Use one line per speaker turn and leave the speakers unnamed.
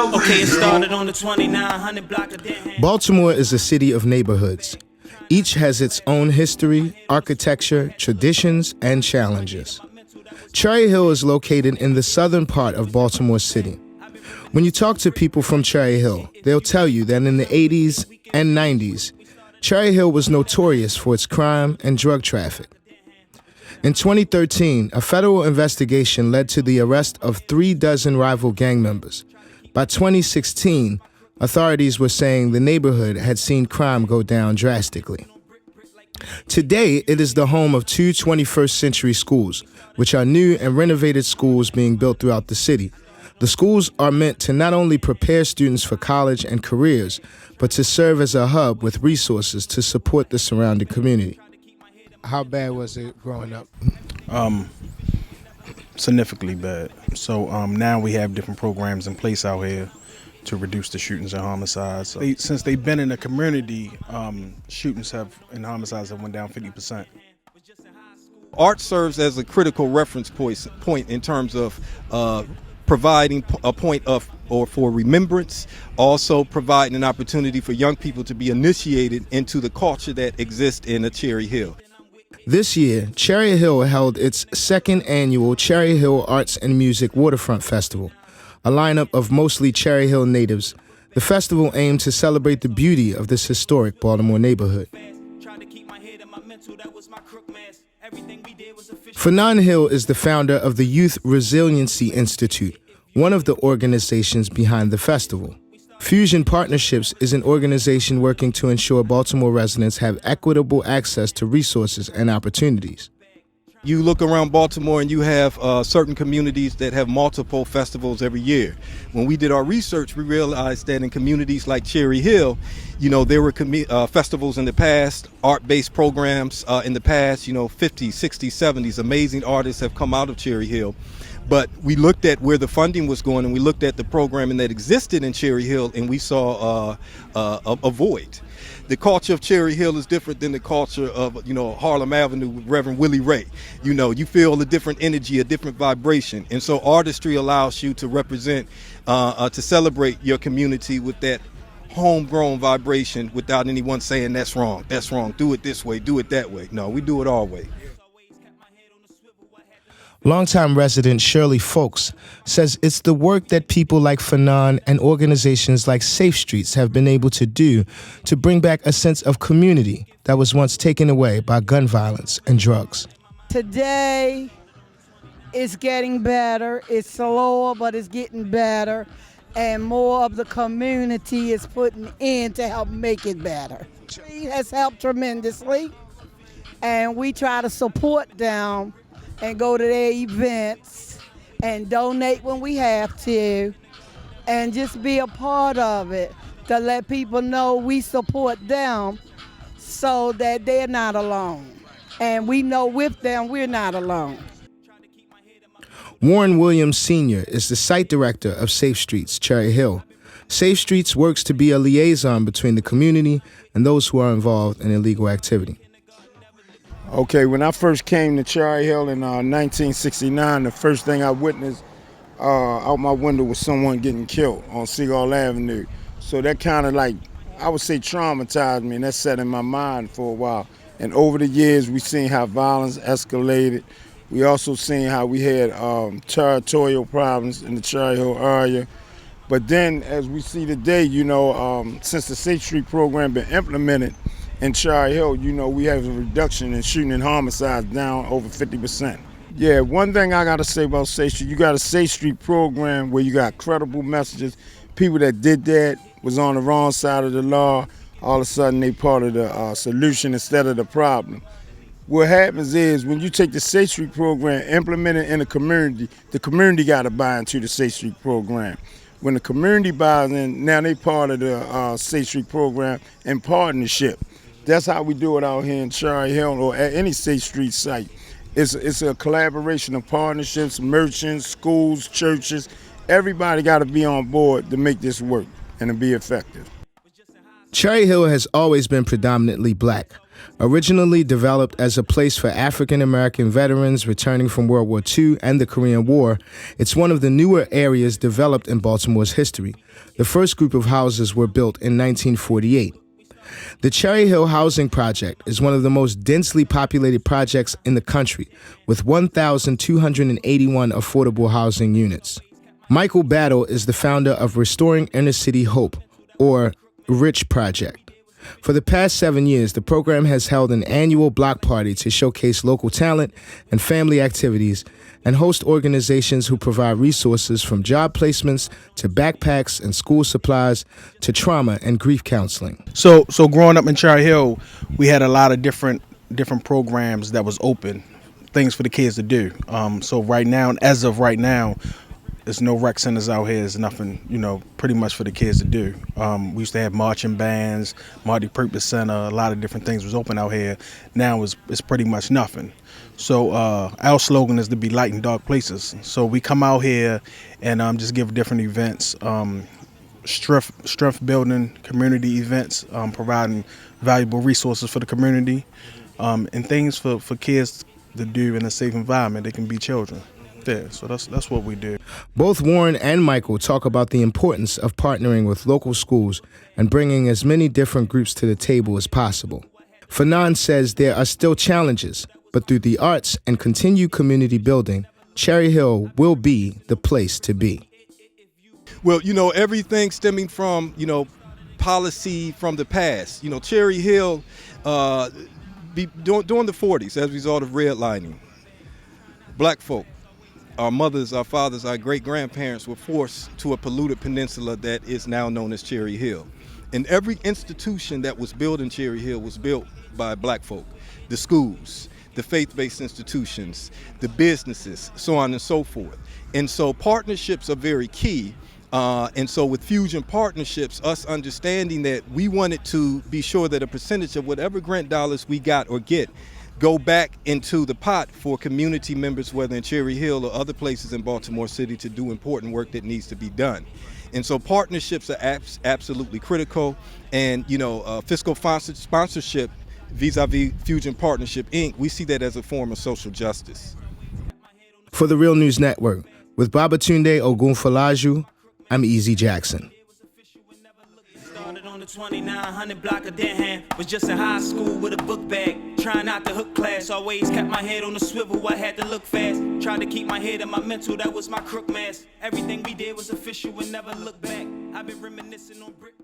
Okay, it started on the 2900 block of Denham.
Baltimore is a city of neighborhoods. Each has its own history, architecture, traditions, and challenges. Cherry Hill is located in the southern part of Baltimore City. When you talk to people from Cherry Hill, they'll tell you that in the 80s and 90s, Cherry Hill was notorious for its crime and drug traffic. In 2013, a federal investigation led to the arrest of 36 rival gang members. By 2016, authorities were saying the neighborhood had seen crime go down drastically. Today, it is the home of two 21st century schools, which are new and renovated schools being built throughout the city. The schools are meant to not only prepare students for college and careers, but to serve as a hub with resources to support the surrounding community. How bad was it growing up?
Significantly bad. So now we have different programs in place out here to reduce the shootings and homicides. Since they've been in the community, shootings and homicides have went down 50%.
Art serves as a critical reference point in terms of providing a point of or for remembrance, also providing an opportunity for young people to be initiated into the culture that exists in the Cherry Hill.
This year, Cherry Hill held its second annual Cherry Hill Arts and Music Waterfront Festival, a lineup of mostly Cherry Hill natives. The festival aimed to celebrate the beauty of this historic Baltimore neighborhood. Fanon Hill is the founder of the Youth Resiliency Institute, one of the organizations behind the festival. Fusion Partnerships is an organization working to ensure Baltimore residents have equitable access to resources and opportunities.
You look around Baltimore and you have certain communities that have multiple festivals every year. When we did our research, we realized that in communities like Cherry Hill, there were festivals in the past, art-based programs in the past, 50s, 60s, 70s. Amazing artists have come out of Cherry Hill. But we looked at where the funding was going, and we looked at the programming that existed in Cherry Hill, and we saw a void. The culture of Cherry Hill is different than the culture of Harlem Avenue with Reverend Willie Ray. You feel a different energy, a different vibration, and so artistry allows you to represent, to celebrate your community with that homegrown vibration without anyone saying that's wrong, do it this way, do it that way. No, we do it our way.
Longtime resident Shirley Folks says it's the work that people like Fanon and organizations like Safe Streets have been able to do to bring back a sense of community that was once taken away by gun violence and drugs.
Today, it's getting better. It's slower, but it's getting better. And more of the community is putting in to help make it better. It has helped tremendously. And we try to support them and go to their events and donate when we have to and just be a part of it to let people know we support them so that they're not alone. And we know with them we're not alone.
Warren Williams Sr. is the site director of Safe Streets, Cherry Hill. Safe Streets works to be a liaison between the community and those who are involved in illegal activity.
Okay, when I first came to Cherry Hill in 1969, the first thing I witnessed out my window was someone getting killed on Seagull Avenue. So that kind of I would say traumatized me, and that sat in my mind for a while. And over the years, we've seen how violence escalated. We also seen how we had territorial problems in the Cherry Hill area. But then, as we see today, since the Safe Street program been implemented, in Cherry Hill, we have a reduction in shooting and homicides down over 50%. Yeah, one thing I gotta say about Safe Street, you got a Safe Street program where you got credible messages. People that did that was on the wrong side of the law. All of a sudden, they part of the solution instead of the problem. What happens is when you take the Safe Street program, implement it in the community got to buy into the Safe Street program. When the community buys in, now they part of the Safe Street program in partnership. That's how we do it out here in Cherry Hill or at any Safe Street site. It's a collaboration of partnerships, merchants, schools, churches. Everybody got to be on board to make this work and to be effective.
Cherry Hill has always been predominantly black. Originally developed as a place for African American veterans returning from World War II and the Korean War, it's one of the newer areas developed in Baltimore's history. The first group of houses were built in 1948. The Cherry Hill Housing Project is one of the most densely populated projects in the country, with 1,281 affordable housing units. Michael Battle is the founder of Restoring Inner City Hope, or RICH Project. For the past 7 years, the program has held an annual block party to showcase local talent and family activities and host organizations who provide resources from job placements to backpacks and school supplies to trauma and grief counseling.
So growing up in Cherry Hill, we had a lot of different programs that was open, things for the kids to do. So right now, as of right now, there's no rec centers out here. There's nothing, pretty much for the kids to do. We used to have marching bands, multi-purpose center, a lot of different things was open out here. Now it's pretty much nothing. So our slogan is to be light in dark places. So we come out here and just give different events, strength building, community events, providing valuable resources for the community, and things for kids to do in a safe environment. They can be children. Yeah, so that's what we do.
Both Warren and Michael talk about the importance of partnering with local schools and bringing as many different groups to the table as possible. Fanon says there are still challenges, but through the arts and continued community building, Cherry Hill will be the place to be.
Well, everything stemming from, policy from the past. Cherry Hill, during the 40s, as a result of redlining, black folk, our mothers, our fathers, our great-grandparents were forced to a polluted peninsula that is now known as Cherry Hill. And every institution that was built in Cherry Hill was built by black folk. The schools, the faith-based institutions, the businesses, so on and so forth. And so partnerships are very key. And so with Fusion Partnerships, us understanding that we wanted to be sure that a percentage of whatever grant dollars we got or get go back into the pot for community members, whether in Cherry Hill or other places in Baltimore City, to do important work that needs to be done. And so partnerships are absolutely critical. And, fiscal sponsorship vis-a-vis Fusion Partnership, Inc., we see that as a form of social justice.
For the Real News Network, with Babatunde Ogunfolaju, I'm Easy Jackson.
Started on the 2900 block of Denham. Was just in high school with a book bag. Trying not to hook class. Always kept my head on the swivel. I had to look fast. Tried to keep my head and my mental. That was my crook mask. Everything we did was official and never looked back. I've been reminiscing on brick.